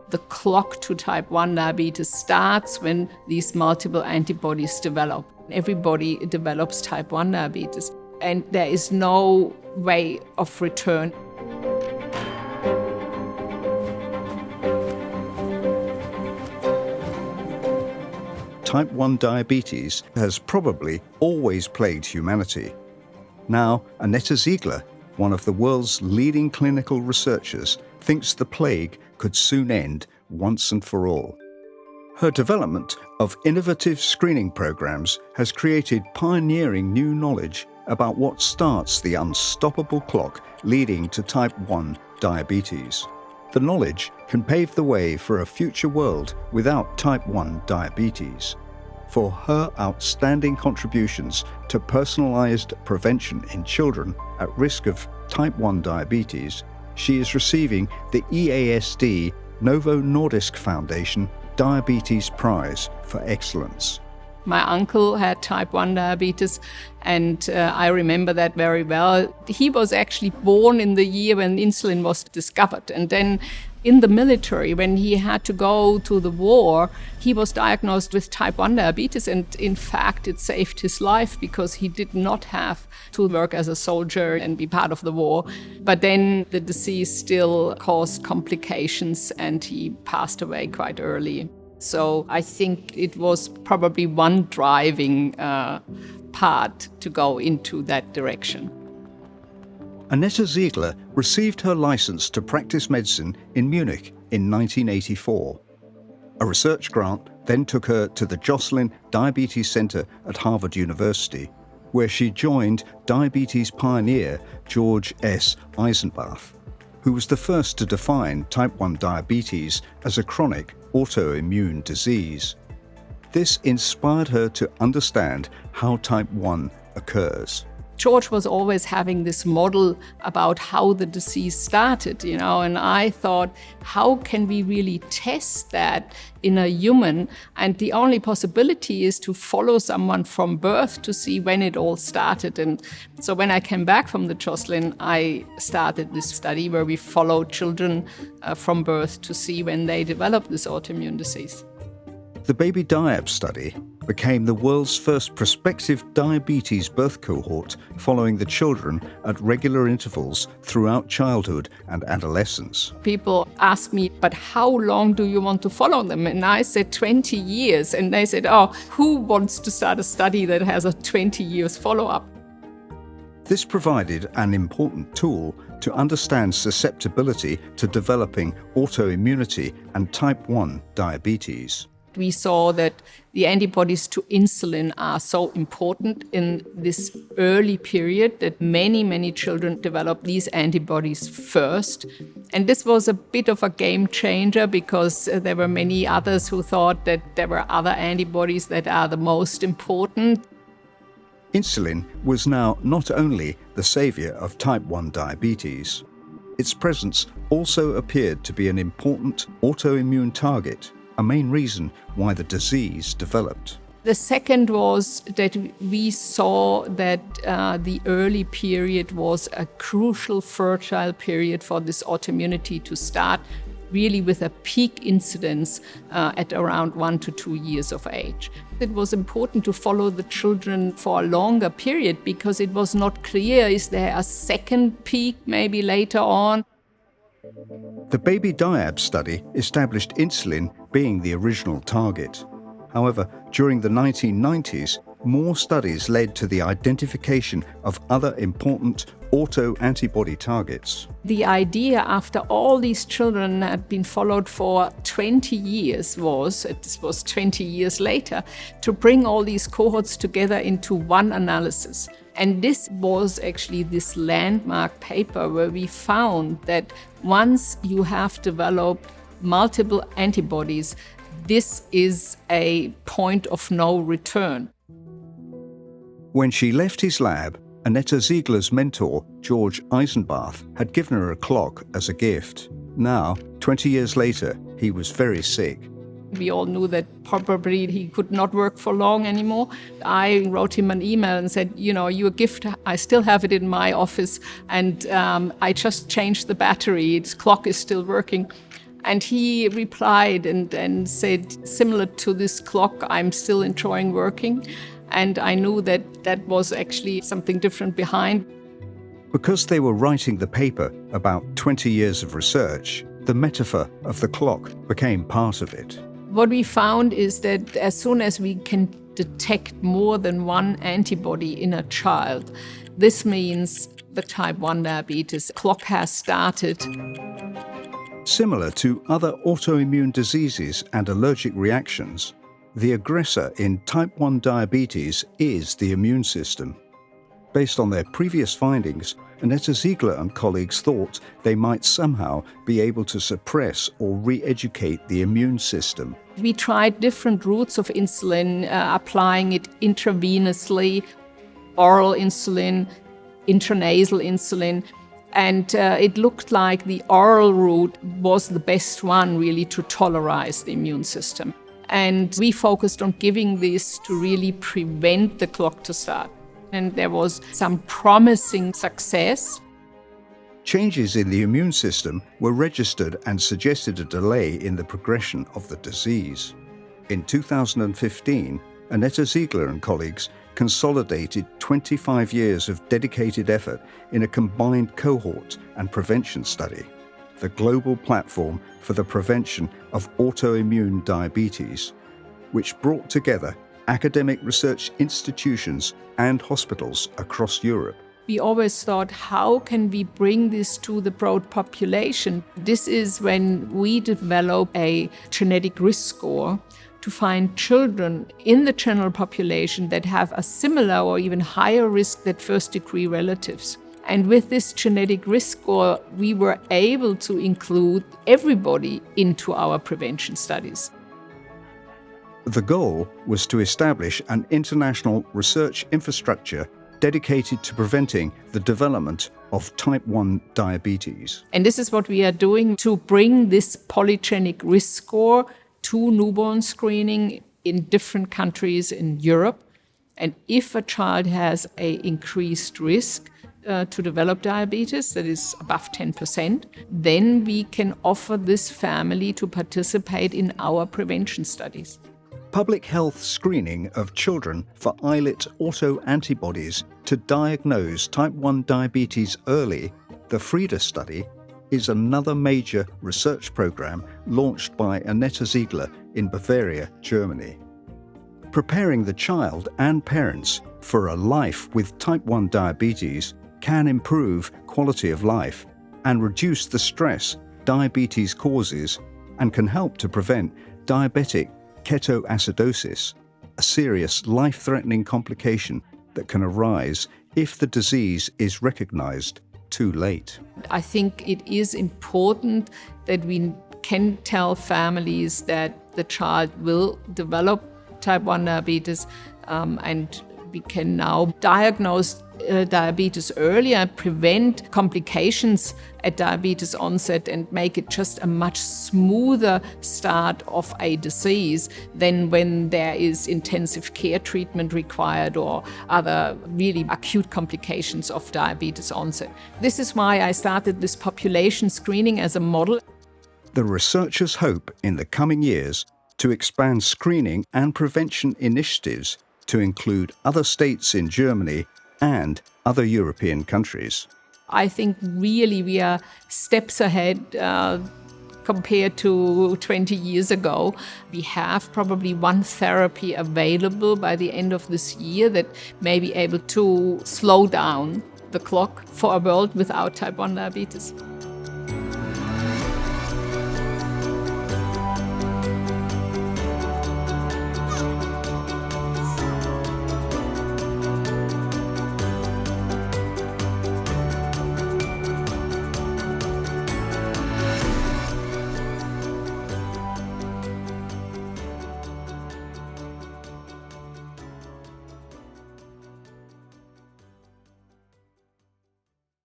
The clock to type 1 diabetes starts when these multiple antibodies develop. Everybody develops type 1 diabetes, and there is no way of return. Type 1 diabetes has probably always plagued humanity. Now, Anette Ziegler, one of the world's leading clinical researchers, thinks the plague could soon end once and for all. Her development of innovative screening programs has created pioneering new knowledge about what starts the unstoppable clock leading to type 1 diabetes. The knowledge can pave the way for a future world without type 1 diabetes. For her outstanding contributions to personalized prevention in children at risk of type 1 diabetes, she is receiving the EASD Novo Nordisk Foundation Diabetes Prize for Excellence. My uncle had type 1 diabetes, and I remember that very well. He was actually born in the year when insulin was discovered. And then in the military, when he had to go to the war, he was diagnosed with type 1 diabetes. And in fact, it saved his life because he did not have to work as a soldier and be part of the war. But then the disease still caused complications, and he passed away quite early. So I think it was probably one driving part to go into that direction. Anette Ziegler received her license to practice medicine in Munich in 1984. A research grant then took her to the Joslin Diabetes Center at Harvard University, where she joined diabetes pioneer George S. Eisenbach, who was the first to define type 1 diabetes as a chronic autoimmune disease. This inspired her to understand how type 1 occurs. George was always having this model about how the disease started, and I thought, how can we really test that in a human? And the only possibility is to follow someone from birth to see when it all started. And so when I came back from the Joslin, I started this study where we followed children from birth to see when they developed this autoimmune disease. The Baby Diab Study became the world's first prospective diabetes birth cohort, following the children at regular intervals throughout childhood and adolescence. People ask me, but how long do you want to follow them? And I said 20 years. And they said, oh, who wants to start a study that has a 20 years follow-up? This provided an important tool to understand susceptibility to developing autoimmunity and type 1 diabetes. We saw that the antibodies to insulin are so important in this early period that many children develop these antibodies first. And this was a bit of a game changer because there were many others who thought that there were other antibodies that are the most important. Insulin was now not only the savior of type 1 diabetes. Its presence also appeared to be an important autoimmune target, a main reason why the disease developed. The second was that we saw that the early period was a crucial fertile period for this autoimmunity to start, really with a peak incidence at around 1 to 2 years of age. It was important to follow the children for a longer period because it was not clear, is there a second peak maybe later on? The Baby Diab study established insulin being the original target. However, during the 1990s, more studies led to the identification of other important autoantibody targets. The idea, after all these children had been followed for 20 years, this was 20 years later, to bring all these cohorts together into one analysis. And this was actually this landmark paper where we found that once you have developed multiple antibodies, this is a point of no return. When she left his lab, Anette Ziegler's mentor, George Eisenbach, had given her a clock as a gift. Now, 20 years later, he was very sick. We all knew that probably he could not work for long anymore. I wrote him an email and said, your gift, I still have it in my office, and I just changed the battery. Its clock is still working. And he replied and said, similar to this clock, I'm still enjoying working. And I knew that that was actually something different behind. Because they were writing the paper about 20 years of research, the metaphor of the clock became part of it. What we found is that as soon as we can detect more than one antibody in a child, this means the type 1 diabetes clock has started. Similar to other autoimmune diseases and allergic reactions, the aggressor in type 1 diabetes is the immune system. Based on their previous findings, Anette Ziegler and colleagues thought they might somehow be able to suppress or re-educate the immune system. We tried different routes of insulin, applying it intravenously, oral insulin, intranasal insulin, and it looked like the oral route was the best one really to tolerize the immune system. And we focused on giving this to really prevent the clock to start. And there was some promising success. Changes in the immune system were registered and suggested a delay in the progression of the disease. In 2015, Anette Ziegler and colleagues consolidated 25 years of dedicated effort in a combined cohort and prevention study, the global platform for the prevention of autoimmune diabetes, which brought together academic research institutions and hospitals across Europe. We always thought, how can we bring this to the broad population? This is when we develop a genetic risk score to find children in the general population that have a similar or even higher risk than first-degree relatives. And with this genetic risk score, we were able to include everybody into our prevention studies. The goal was to establish an international research infrastructure dedicated to preventing the development of type 1 diabetes. And this is what we are doing to bring this polygenic risk score to newborn screening in different countries in Europe. And if a child has an increased risk to develop diabetes, that is above 10%, then we can offer this family to participate in our prevention studies. Public health screening of children for islet autoantibodies to diagnose type 1 diabetes early, the FRIDA study, is another major research program launched by Anette Ziegler in Bavaria, Germany. Preparing the child and parents for a life with type 1 diabetes can improve quality of life and reduce the stress diabetes causes and can help to prevent diabetic ketoacidosis, a serious life-threatening complication that can arise if the disease is recognized too late. I think it is important that we can tell families that the child will develop type 1 diabetes and we can now diagnose diabetes earlier, prevent complications at diabetes onset and make it just a much smoother start of a disease than when there is intensive care treatment required or other really acute complications of diabetes onset. This is why I started this population screening as a model. The researchers hope in the coming years to expand screening and prevention initiatives to include other states in Germany and other European countries. I think really we are steps ahead compared to 20 years ago. We have probably one therapy available by the end of this year that may be able to slow down the clock for a world without type 1 diabetes.